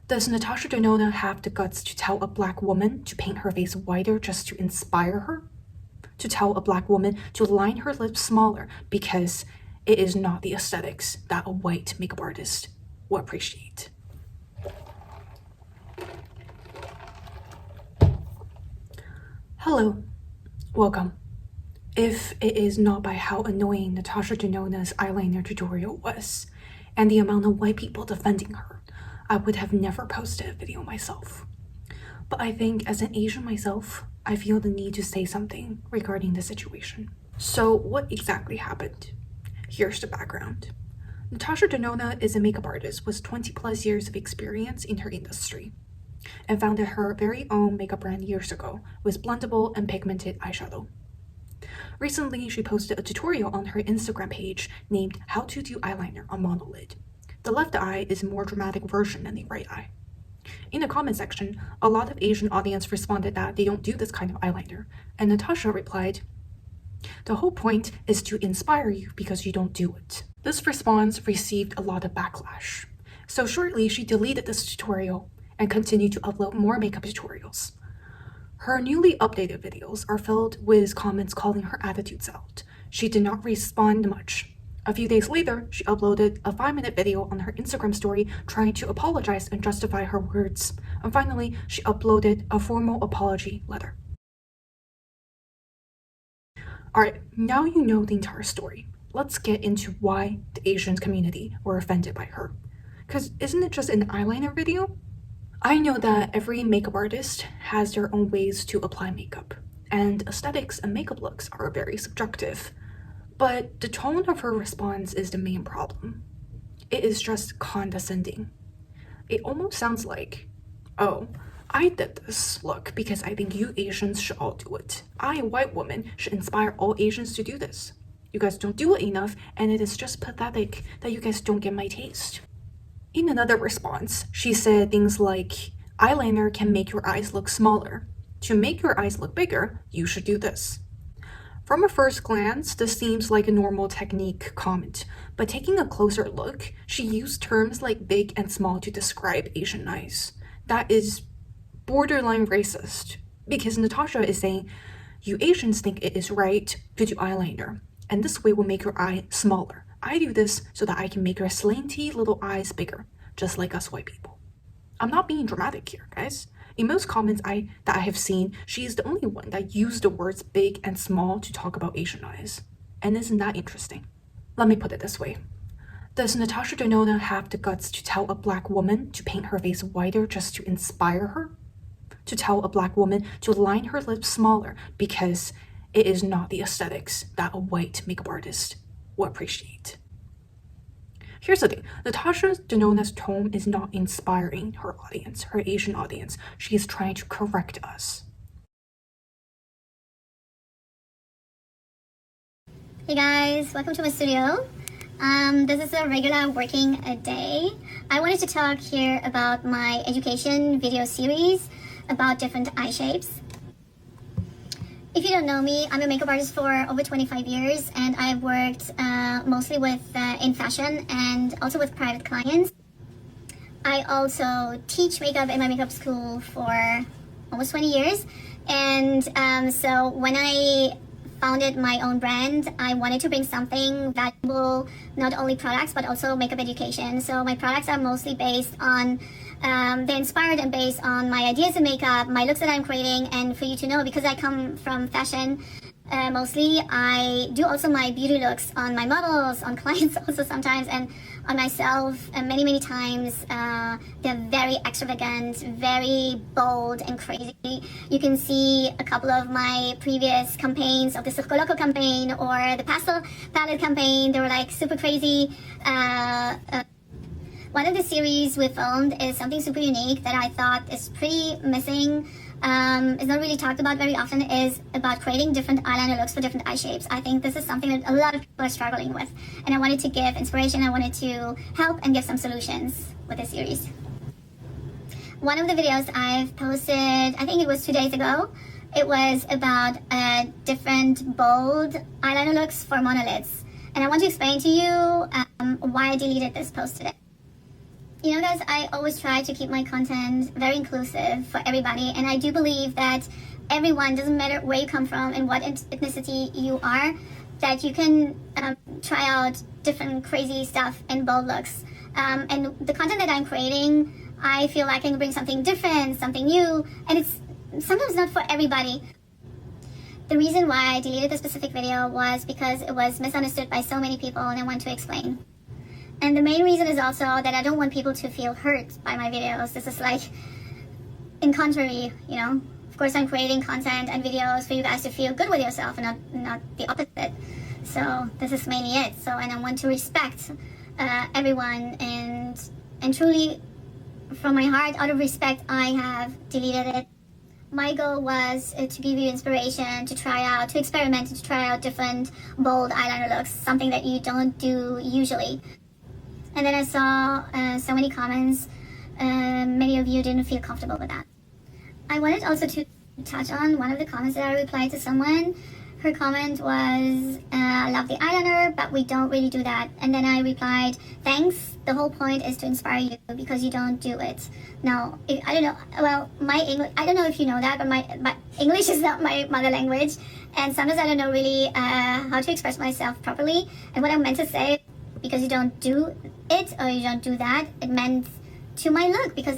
Does Natasha Denona have the guts to tell a black woman to paint her face whiter just to inspire her? To tell a black woman to line her lips smaller because it is not the aesthetics that a white makeup artist will appreciate? Hello, welcome. If it is not by how annoying Natasha Denona's eyeliner tutorial was, and the amount of white people defending her, I would have never posted a video myself. But I think as an Asian myself, I feel the need to say something regarding the situation. So what exactly happened? Here's the background. Natasha Denona is a makeup artist with 20 plus years of experience in her industry, and founded her very own makeup brand years ago with blendable and pigmented eyeshadow. Recently, she posted a tutorial on her Instagram page named How to Do Eyeliner on Monolid. The left eye is a more dramatic version than the right eye. In the comment section, a lot of Asian audience responded that they don't do this kind of eyeliner, and Natasha replied, "The whole point is to inspire you because you don't do it." This response received a lot of backlash, so shortly she deleted this tutorial and continued to upload more makeup tutorials. Her newly updated videos are filled with comments calling her attitudes out. She did not respond much. A few days later, she uploaded a 5-minute video on her Instagram story trying to apologize and justify her words. And finally, she uploaded a formal apology letter. Alright, now you know the entire story. Let's get into why the Asian community were offended by her. Because isn't it just an eyeliner video? I know that every makeup artist has their own ways to apply makeup, and aesthetics and makeup looks are very subjective. But the tone of her response is the main problem. It is just condescending. It almost sounds like, "Oh, I did this look because I think you Asians should all do it. I, a white woman, should inspire all Asians to do this. You guys don't do it enough, and it is just pathetic that you guys don't get my taste." In another response, she said things like, "Eyeliner can make your eyes look smaller. To make your eyes look bigger, you should do this." From a first glance, this seems like a normal technique comment, but taking a closer look, she used terms like big and small to describe Asian eyes. That is borderline racist, because Natasha is saying, you Asians think it is right to do eyeliner, and this way will make your eye smaller. I do this so that I can make your slanty little eyes bigger, just like us white people. I'm not being dramatic here, guys. In most comments that I have seen, she is the only one that used the words big and small to talk about Asian eyes. And isn't that interesting? Let me put it this way. Does Natasha Denona have the guts to tell a black woman to paint her face whiter just to inspire her? To tell a black woman to line her lips smaller because it is not the aesthetics that a white makeup artist will appreciate? Here's the thing, Natasha Denona's tone is not inspiring her audience, her Asian audience. She is trying to correct us. Hey guys, welcome to my studio. This is a regular working day. I wanted to talk here about my education video series about different eye shapes. If you don't know me, I'm a makeup artist for over 25 years, and I've worked mostly with in fashion and also with private clients. I also teach makeup in my makeup school for almost 20 years, and so when I founded my own brand, I wanted to bring something valuable, not only products but also makeup education. So my products are mostly based on they're inspired and based on my ideas of makeup, my looks that I'm creating, and for you to know, because I come from fashion, mostly I do also my beauty looks on my models, on clients also sometimes, and on myself many times. They're very extravagant, very bold and crazy. You can see a couple of my previous campaigns of the Surco Loco campaign or the Pastel Palette campaign. They were like super crazy. One of the series we filmed is something super unique that I thought is pretty missing. It's not really talked about very often, is about creating different eyeliner looks for different eye shapes. I think this is something that a lot of people are struggling with, and I wanted to give inspiration. I wanted to help and give some solutions with this series. One of the videos I've posted, I think it was 2 days ago, it was about different bold eyeliner looks for monolids. And I want to explain to you why I deleted this post today. You know, guys, I always try to keep my content very inclusive for everybody, and I do believe that everyone, doesn't matter where you come from and what ethnicity you are, that you can try out different crazy stuff and bold looks. And the content that I'm creating, I feel like I can bring something different, something new, and it's sometimes not for everybody. The reason why I deleted the specific video was because it was misunderstood by so many people, and I want to explain. And the main reason is also that I don't want people to feel hurt by my videos. This is like, in contrary, you know. Of course, I'm creating content and videos for you guys to feel good with yourself, and not the opposite. So this is mainly it. So, and I want to respect everyone, and truly, from my heart, out of respect, I have deleted it. My goal was to give you inspiration to try out, to experiment, to try out different bold eyeliner looks, something that you don't do usually. And then I saw so many comments. Many of you didn't feel comfortable with that. I wanted also to touch on one of the comments that I replied to someone. Her comment was, I love the eyeliner, but we don't really do that. And then I replied, thanks. The whole point is to inspire you because you don't do it. Now, I don't know, well, my English, I don't know if you know that, but my English is not my mother language. And sometimes I don't know really how to express myself properly. And what I meant to say, because you don't do it or you don't do that, it meant to my look, because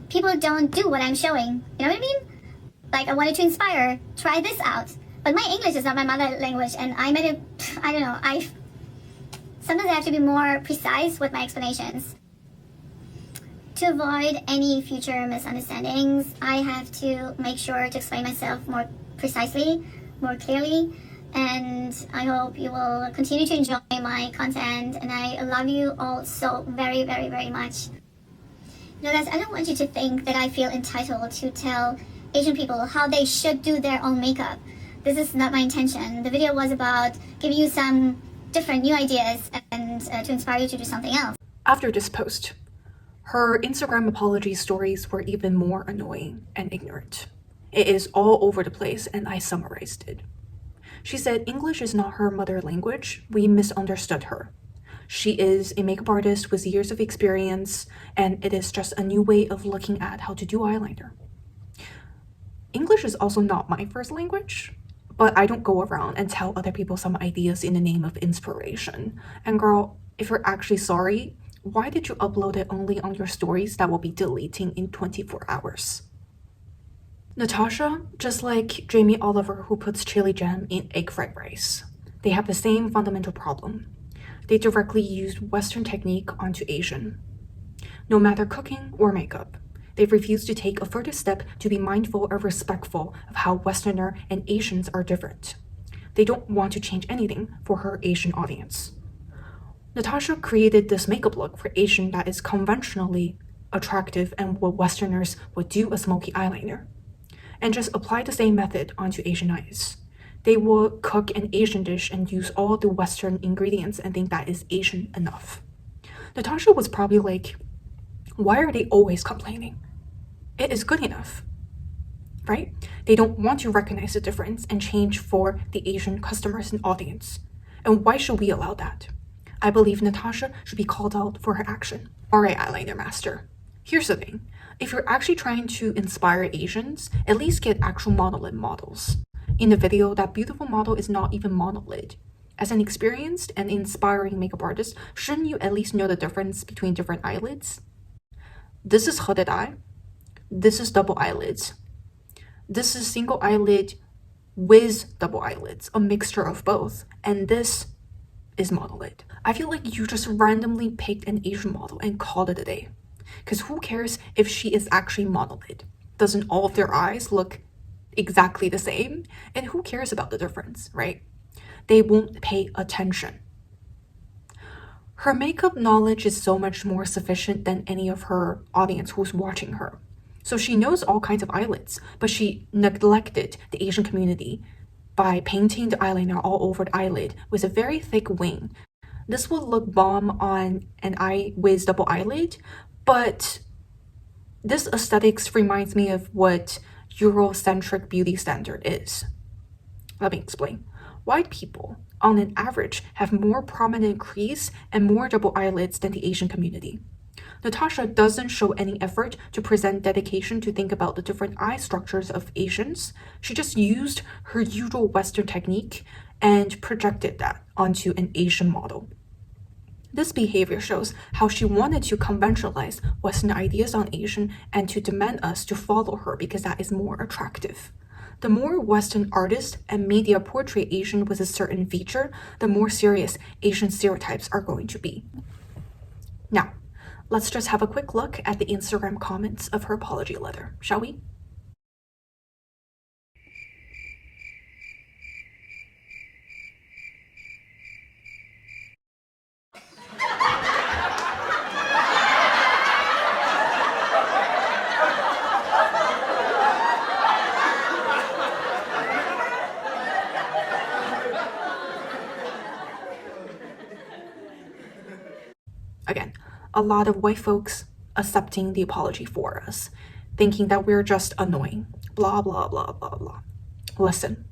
people don't do what I'm showing. You know what I mean? Like, I wanted to inspire, try this out. But my English is not my mother language, and I made it, I don't know, sometimes I have to be more precise with my explanations. To avoid any future misunderstandings, I have to make sure to explain myself more precisely, more clearly, and I hope you will continue to enjoy my content, and I love you all so very, very, very much. You know, guys, I don't want you to think that I feel entitled to tell Asian people how they should do their own makeup. This is not my intention. The video was about giving you some different new ideas and to inspire you to do something else. After this post, her Instagram apology stories were even more annoying and ignorant. It is all over the place, and I summarized it. She said English is not her mother language. We misunderstood her. She is a makeup artist with years of experience, and it is just a new way of looking at how to do eyeliner. English is also not my first language, but I don't go around and tell other people some ideas in the name of inspiration. And girl, if you're actually sorry, why did you upload it only on your stories that will be deleting in 24 hours? Natasha, just like Jamie Oliver who puts chili jam in egg fried rice, they have the same fundamental problem. They directly used Western technique onto Asian. No matter cooking or makeup, they've refused to take a further step to be mindful or respectful of how Westerner and Asians are different. They don't want to change anything for her Asian audience. Natasha created this makeup look for Asian that is conventionally attractive and what Westerners would do a smoky eyeliner, and just apply the same method onto Asian eyes. They will cook an Asian dish and use all the Western ingredients and think that is Asian enough. Natasha was probably like, why are they always complaining? It is good enough, right? They don't want to recognize the difference and change for the Asian customers and audience. And why should we allow that? I believe Natasha should be called out for her action. All right, eyeliner master. Here's the thing. If you're actually trying to inspire Asians, at least get actual monolid models. In the video, that beautiful model is not even monolid. As an experienced and inspiring makeup artist, shouldn't you at least know the difference between different eyelids? This is hooded eye. This is double eyelids. This is single eyelid with double eyelids, a mixture of both. And this is monolid. I feel like you just randomly picked an Asian model and called it a day. Because who cares if she is actually monolid? Doesn't all of their eyes look exactly the same? And who cares about the difference, right? They won't pay attention. Her makeup knowledge is so much more sufficient than any of her audience who's watching her. So she knows all kinds of eyelids, but she neglected the Asian community by painting the eyeliner all over the eyelid with a very thick wing. This would look bomb on an eye with double eyelid, but this aesthetics reminds me of what Eurocentric beauty standard is. Let me explain. White people, on an average, have more prominent crease and more double eyelids than the Asian community. Natasha doesn't show any effort to present dedication to think about the different eye structures of Asians. She just used her usual Western technique and projected that onto an Asian model. This behavior shows how she wanted to conventionalize Western ideas on Asian and to demand us to follow her because that is more attractive. The more Western artists and media portray Asian with a certain feature, the more serious Asian stereotypes are going to be. Now, let's just have a quick look at the Instagram comments of her apology letter, shall we? Again, a lot of white folks accepting the apology for us, thinking that we're just annoying. Blah, blah, blah, blah, blah. Listen,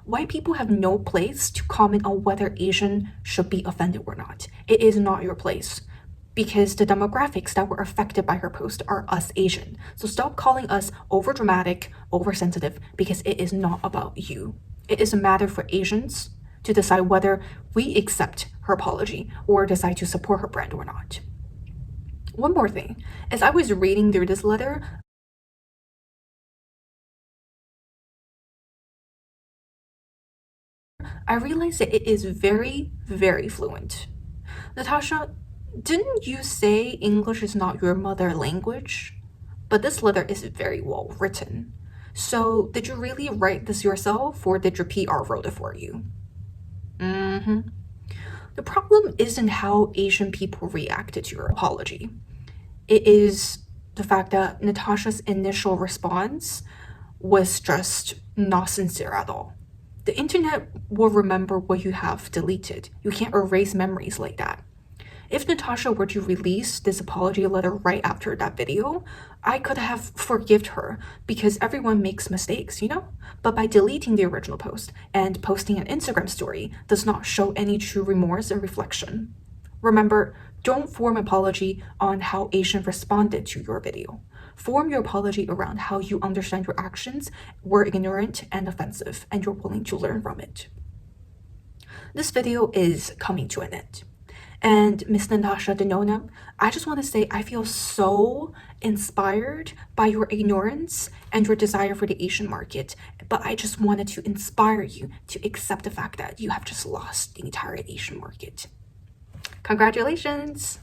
white people have no place to comment on whether Asian should be offended or not. It is not your place. Because the demographics that were affected by her post are us Asian. So stop calling us overdramatic, oversensitive, because it is not about you. It is a matter for Asians to decide whether we accept her apology or decide to support her brand or not. One more thing, as I was reading through this letter, I realized that it is very, very fluent. Natasha, didn't you say English is not your mother language? But this letter is very well written. So did you really write this yourself or did your PR wrote it for you? The problem isn't how Asian people reacted to your apology. It is the fact that Natasha's initial response was just not sincere at all. The internet will remember what you have deleted. You can't erase memories like that. If Natasha were to release this apology letter right after that video, I could have forgived her because everyone makes mistakes, you know? But by deleting the original post and posting an Instagram story does not show any true remorse and reflection. Remember, don't form apology on how Asian responded to your video. Form your apology around how you understand your actions were ignorant and offensive and you're willing to learn from it. This video is coming to an end. And Miss Natasha Denona, I just want to say I feel so inspired by your ignorance and your desire for the Asian market. But I just wanted to inspire you to accept the fact that you have just lost the entire Asian market. Congratulations!